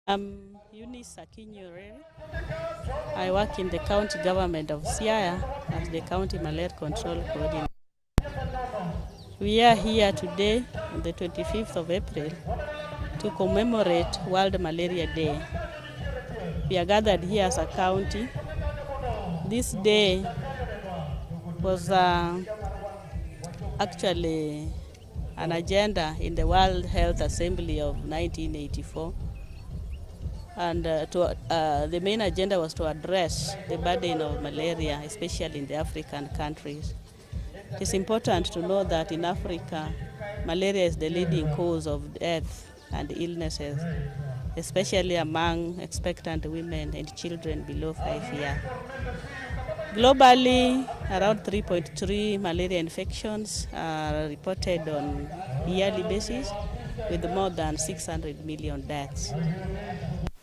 I'm Eunice Akinyore. I work in the county government of Siaya as the county malaria control coordinator. We are here today on the 25th of April to commemorate World Malaria Day. We are gathered here as a county. This day was actually an agenda in the World Health Assembly of 1984. And the main agenda was to address the burden of malaria, especially in the African countries. It is important to know that in Africa, malaria is the leading cause of death and illnesses, especially among expectant women and children below 5 years. Globally, around 3.3 malaria infections are reported on a yearly basis, with more than 600 million deaths.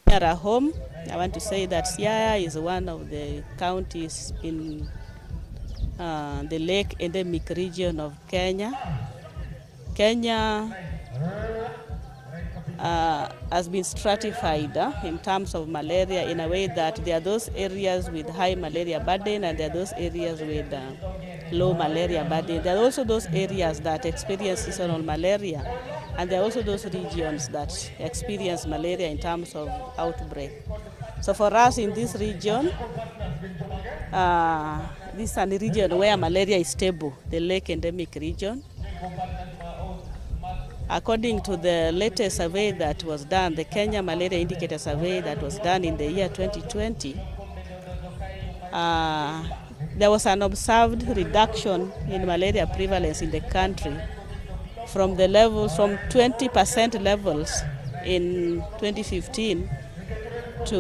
Here at home, I want to say that Siaya is one of the counties in the lake endemic region of Kenya. Kenya has been stratified in terms of malaria in a way that there are those areas with high malaria burden and there are those areas with low malaria burden. There are also those areas that experience seasonal malaria, and there are also those regions that experience malaria in terms of outbreak. So for us in this region, this is a region where malaria is stable, the lake endemic region. According to the latest survey that was done, the Kenya Malaria Indicator Survey that was done in the year 2020, there was an observed reduction in malaria prevalence in the country from the levels, from 20% levels in 2015 to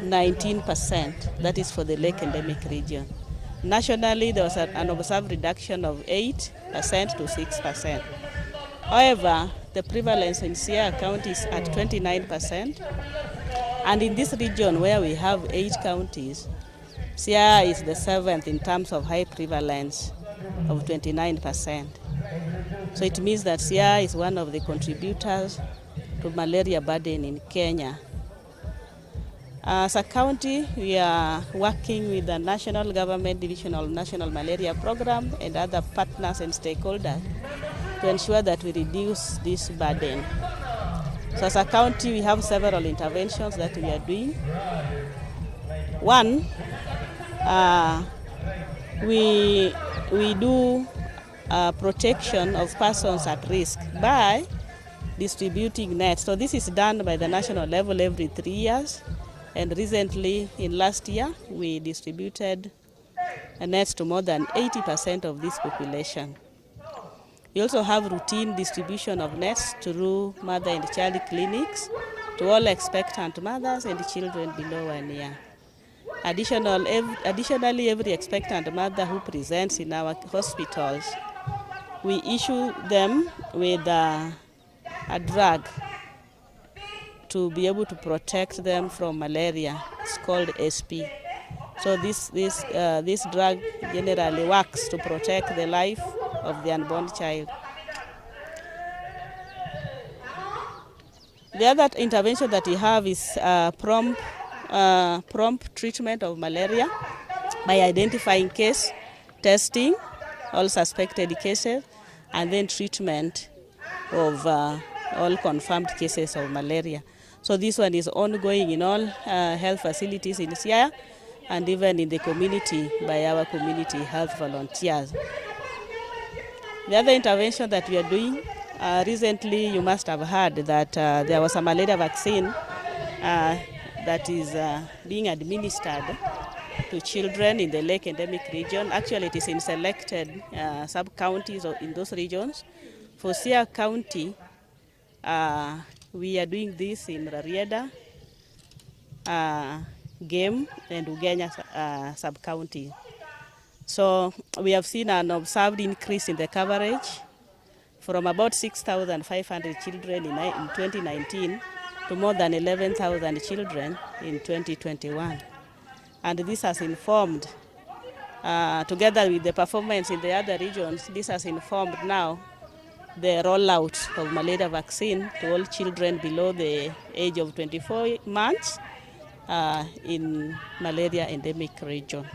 19%, that is for the lake endemic region. Nationally, there was an observed reduction of 8% to 6%. However, the prevalence in Siaya County is at 29%, and in this region where we have 8 counties, Siaya is the 7th in terms of high prevalence of 29%. So it means that Siaya is one of the contributors to malaria burden in Kenya. As a county, we are working with the national government division of National Malaria Program and other partners and stakeholders to ensure that we reduce this burden. So as a county, we have several interventions that we are doing. One, we do protection of persons at risk by distributing nets. So this is done by the national level every 3 years. And recently, in last year, we distributed nets to more than 80% of this population. We also have routine distribution of nets through mother and child clinics to all expectant mothers and children below 1 year. Additionally, every expectant mother who presents in our hospitals, we issue them with a drug to be able to protect them from malaria. It's called SP. So this drug generally works to protect the life of the unborn child. The other intervention that we have is prompt treatment of malaria by identifying case, testing all suspected cases, and then treatment of all confirmed cases of malaria. So this one is ongoing in all health facilities in Siaya and even in the community by our community health volunteers. The other intervention that we are doing, recently you must have heard that there was a malaria vaccine that is being administered to children in the lake endemic region. Actually, it is in selected sub-counties in those regions. For Siaya County, we are doing this in Rarieda, Game, and Ugenya sub-county. So we have seen an observed increase in the coverage from about 6,500 children in 2019 to more than 11,000 children in 2021. And this has informed, together with the performance in the other regions, this has informed now the rollout of malaria vaccine to all children below the age of 24 months in malaria endemic region.